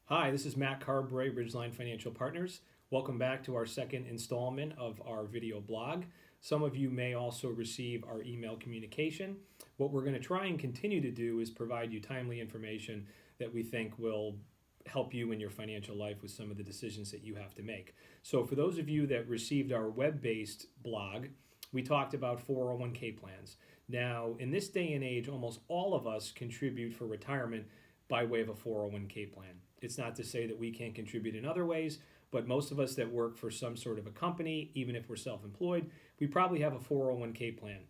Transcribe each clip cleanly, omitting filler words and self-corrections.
Hi, this is Matt Carberry, Ridgeline Financial Partners. Welcome back to our second installment of our video blog. Some of you may also receive our email communication. What we're going to try and continue to do is provide you timely information that we think will help you in your financial life with some of the decisions that you have to make. So for those of you that received our web-based blog, we talked about 401k plans. Now, in this day and age, almost all of us contribute for retirement by way of a 401k plan. It's not to say that we can't contribute in other ways, but most of us that work for some sort of a company, even if we're self-employed, we probably have a 401k plan.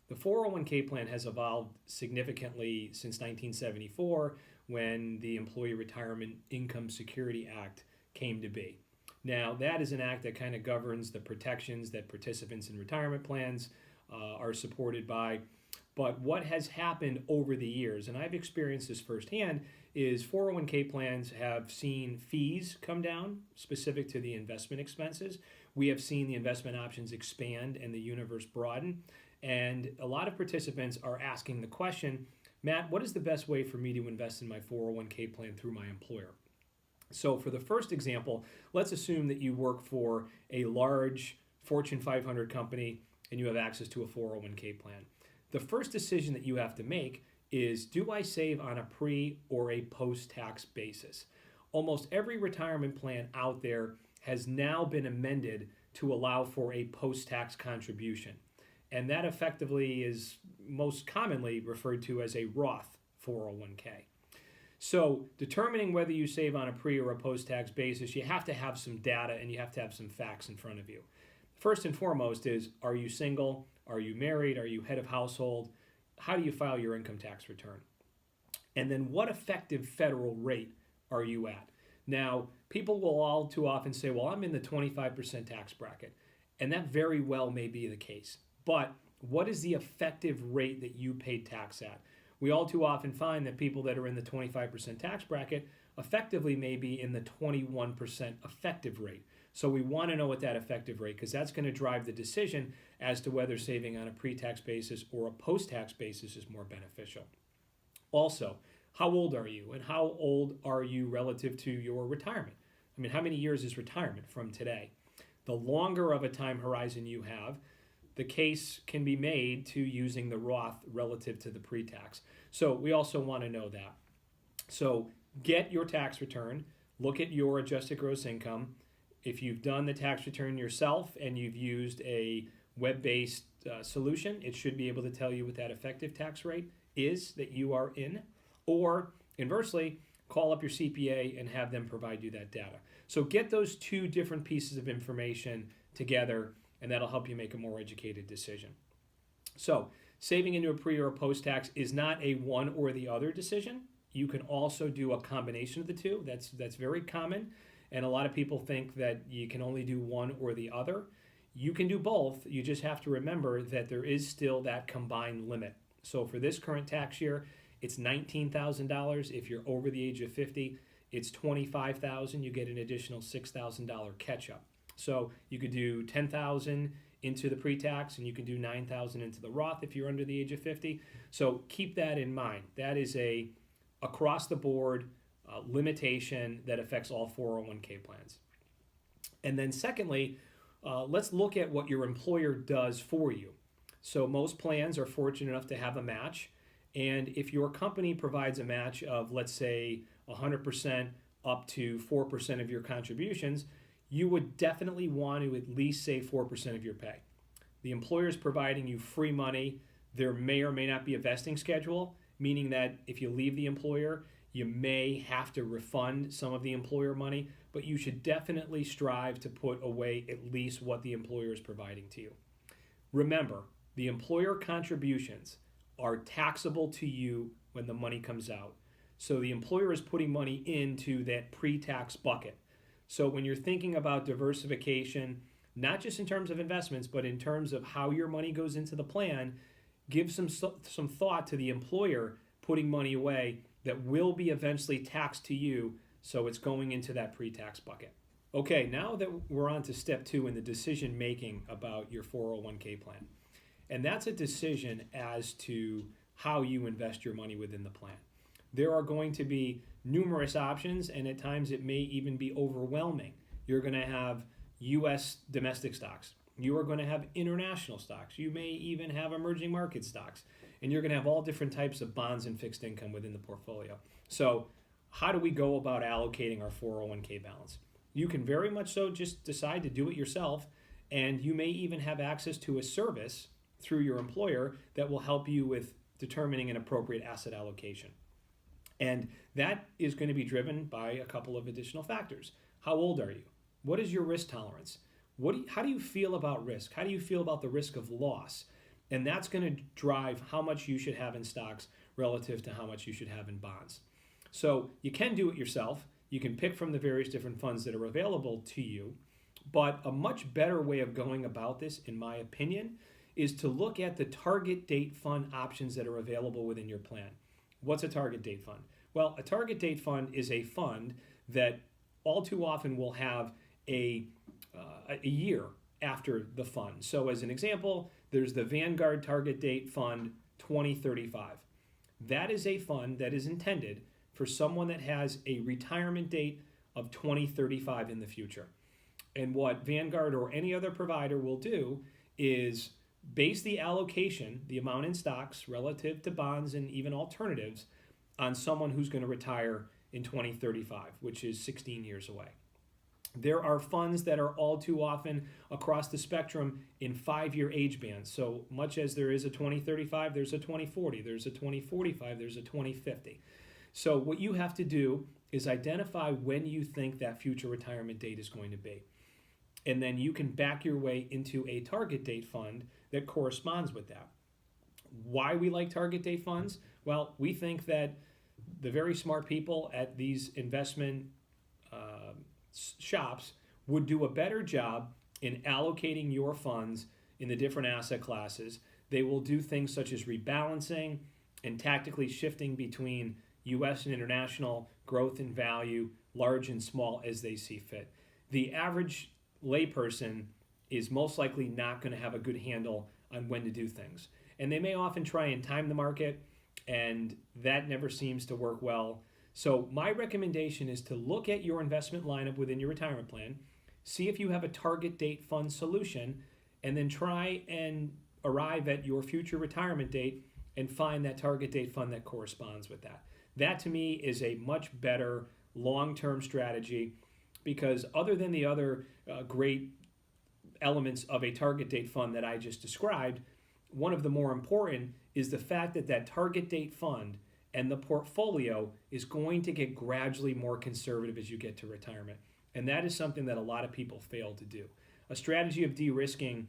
The 401k plan has evolved significantly since 1974 when the Employee Retirement Income Security Act came to be. Now, that is an act that kind of governs the protections that participants in retirement plans are supported by. But what has happened over the years, and I've experienced this firsthand, is 401k plans have seen fees come down specific to the investment expenses. We have seen the investment options expand and the universe broaden. And a lot of participants are asking the question, Matt, what is the best way for me to invest in my 401k plan through my employer? So for the first example, let's assume that you work for a large Fortune 500 company and you have access to a 401k plan. The first decision that you have to make is, do I save on a pre or a post-tax basis? Almost every retirement plan out there has now been amended to allow for a post-tax contribution. And that effectively is most commonly referred to as a Roth 401k. So determining whether you save on a pre or a post-tax basis, you have to have some data and you have to have some facts in front of you. First and foremost is, are you single? Are you married? Are you head of household? How do you file your income tax return? And then what effective federal rate are you at? Now, people will all too often say, well, I'm in the 25% tax bracket. And that very well may be the case. But what is the effective rate that you paid tax at? We all too often find that people that are in the 25% tax bracket effectively may be in the 21% effective rate. So we want to know what that effective rate, because that's going to drive the decision as to whether saving on a pre-tax basis or a post-tax basis is more beneficial. Also, how old are you and how old are you relative to your retirement? I mean, how many years is retirement from today? The longer of a time horizon you have, the case can be made to using the Roth relative to the pre-tax. So we also want to know that. So get your tax return, look at your adjusted gross income. If you've done the tax return yourself and you've used a web-based solution, it should be able to tell you what that effective tax rate is that you are in. Or inversely, call up your CPA and have them provide you that data. So get those two different pieces of information together, and that'll help you make a more educated decision. So saving into a pre or a post-tax is not a one or the other decision. You can also do a combination of the two. That's very common. And a lot of people think that you can only do one or the other. You can do both. You just have to remember that there is still that combined limit. So for this current tax year, it's $19,000. If you're over the age of 50, it's $25,000. You get an additional $6,000 catch-up. So you could do $10,000 into the pre-tax, and you can do $9,000 into the Roth if you're under the age of 50. So keep that in mind. That is a across-the-board limitation that affects all 401k plans. And then secondly, let's look at what your employer does for you. So most plans are fortunate enough to have a match. And if your company provides a match of, let's say, 100% up to 4% of your contributions, you would definitely want to at least save 4% of your pay. The employer is providing you free money. There may or may not be a vesting schedule, meaning that if you leave the employer, you may have to refund some of the employer money, but you should definitely strive to put away at least what the employer is providing to you. Remember, the employer contributions are taxable to you when the money comes out. So the employer is putting money into that pre-tax bucket. So when you're thinking about diversification, not just in terms of investments, but in terms of how your money goes into the plan, give some thought to the employer putting money away that will be eventually taxed to you, so it's going into that pre-tax bucket. Okay, now that we're on to step 2 in the decision making about your 401k plan. And that's a decision as to how you invest your money within the plan. There are going to be numerous options, and at times it may even be overwhelming. You're going to have U.S. domestic stocks. You are going to have international stocks. You may even have emerging market stocks. And you're going to have all different types of bonds and fixed income within the portfolio. So how do we go about allocating our 401k balance? You can very much so just decide to do it yourself, and you may even have access to a service through your employer that will help you with determining an appropriate asset allocation. And that is going to be driven by a couple of additional factors. How old are you? What is your risk tolerance? How do you feel about risk? How do you feel about the risk of loss? And that's going to drive how much you should have in stocks relative to how much you should have in bonds. So you can do it yourself. You can pick from the various different funds that are available to you. But a much better way of going about this, in my opinion, is to look at the target date fund options that are available within your plan. What's a target date fund? Well, a target date fund is a fund that all too often will have a year after the fund. So as an example, there's the Vanguard Target Date Fund 2035. That is a fund that is intended for someone that has a retirement date of 2035 in the future. And what Vanguard or any other provider will do is base the allocation, the amount in stocks relative to bonds and even alternatives, on someone who's going to retire in 2035, which is 16 years away. There are funds that are all too often across the spectrum in 5-year age bands. So much as there is a 2035, there's a 2040, there's a 2045, there's a 2050. So what you have to do is identify when you think that future retirement date is going to be. And then you can back your way into a target date fund that corresponds with that. Why we like target date funds? Well, we think that the very smart people at these investment shops would do a better job in allocating your funds in the different asset classes. They will do things such as rebalancing and tactically shifting between U.S. and international, growth and value, large and small as they see fit. The average layperson is most likely not going to have a good handle on when to do things. And they may often try and time the market, and that never seems to work well. So my recommendation is to look at your investment lineup within your retirement plan, see if you have a target date fund solution, and then try and arrive at your future retirement date and find that target date fund that corresponds with that. That to me is a much better long-term strategy, because other than the other great elements of a target date fund that I just described, one of the more important is the fact that that target date fund and the portfolio is going to get gradually more conservative as you get to retirement. And that is something that a lot of people fail to do. A strategy of de-risking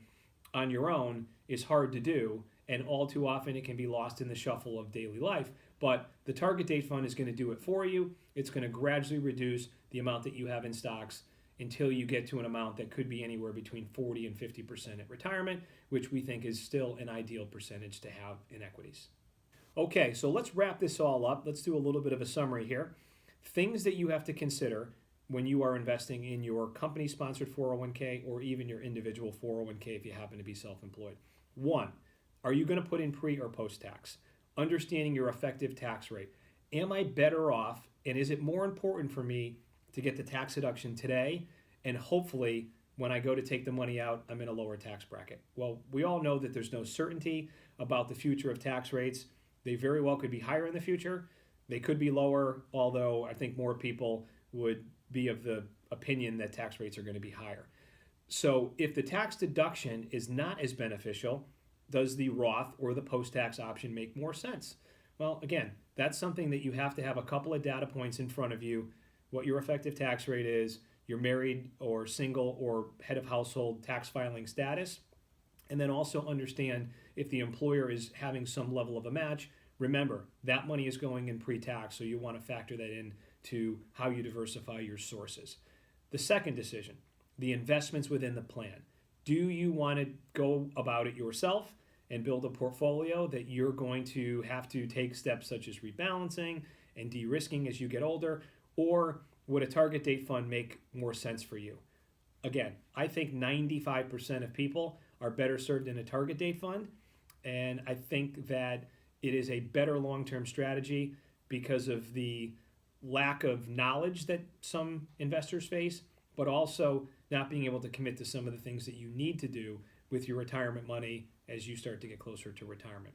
on your own is hard to do, and all too often it can be lost in the shuffle of daily life. But the target date fund is going to do it for you. It's going to gradually reduce the amount that you have in stocks until you get to an amount that could be anywhere between 40 and 50% at retirement, which we think is still an ideal percentage to have in equities. Okay, so let's wrap this all up. Let's do a little bit of a summary here. Things that you have to consider when you are investing in your company-sponsored 401k or even your individual 401k if you happen to be self-employed. 1, are you going to put in pre or post-tax? Understanding your effective tax rate. Am I better off, and is it more important for me to get the tax deduction today, and hopefully when I go to take the money out, I'm in a lower tax bracket? Well, we all know that there's no certainty about the future of tax rates. They very well could be higher in the future. They could be lower, although I think more people would be of the opinion that tax rates are going to be higher. So if the tax deduction is not as beneficial, does the Roth or the post-tax option make more sense? Well, again, that's something that you have to have a couple of data points in front of you: what your effective tax rate is, your married or single or head of household tax filing status, and then also understand if the employer is having some level of a match. Remember, that money is going in pre-tax, so you want to factor that in to how you diversify your sources. The second decision, the investments within the plan. Do you want to go about it yourself and build a portfolio that you're going to have to take steps such as rebalancing and de-risking as you get older, or would a target date fund make more sense for you? Again, I think 95% of people are better served in a target date fund, and I think that it is a better long-term strategy because of the lack of knowledge that some investors face, but also not being able to commit to some of the things that you need to do with your retirement money as you start to get closer to retirement.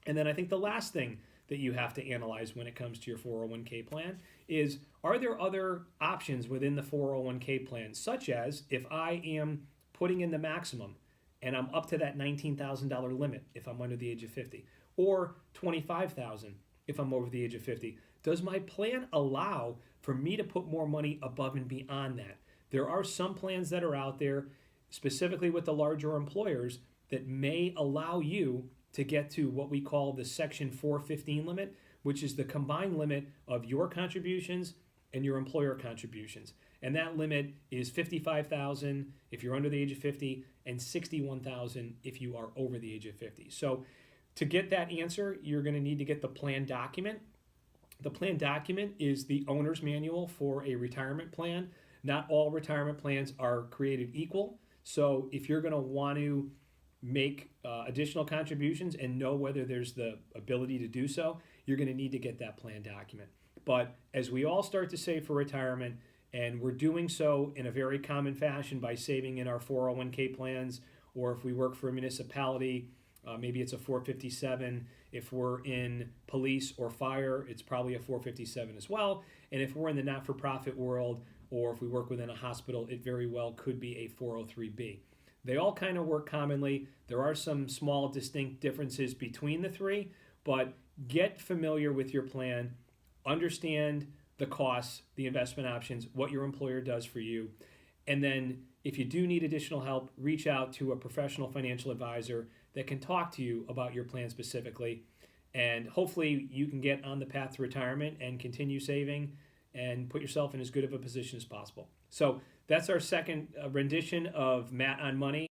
And then I think the last thing that you have to analyze when it comes to your 401k plan is, are there other options within the 401k plan, such as if I am putting in the maximum and I'm up to that $19,000 limit if I'm under the age of 50, or $25,000 if I'm over the age of 50. Does my plan allow for me to put more money above and beyond that? There are some plans that are out there, specifically with the larger employers, that may allow you to get to what we call the Section 415 limit, which is the combined limit of your contributions and your employer contributions. And that limit is $55,000 if you're under the age of 50 and $61,000 if you are over the age of 50. So to get that answer, you're going to need to get the plan document. The plan document is the owner's manual for a retirement plan. Not all retirement plans are created equal. So if you're going to want to make additional contributions and know whether there's the ability to do so, you're going to need to get that plan document. But as we all start to save for retirement, and we're doing so in a very common fashion by saving in our 401k plans, or if we work for a municipality, maybe it's a 457. If we're in police or fire, it's probably a 457 as well. And if we're in the not-for-profit world, or if we work within a hospital, it very well could be a 403b. They all kind of work commonly. There are some small distinct differences between the three, but get familiar with your plan, understand the costs, the investment options, what your employer does for you, and then if you do need additional help, reach out to a professional financial advisor that can talk to you about your plan specifically, and hopefully you can get on the path to retirement and continue saving and put yourself in as good of a position as possible. So that's our second rendition of Matt on Money.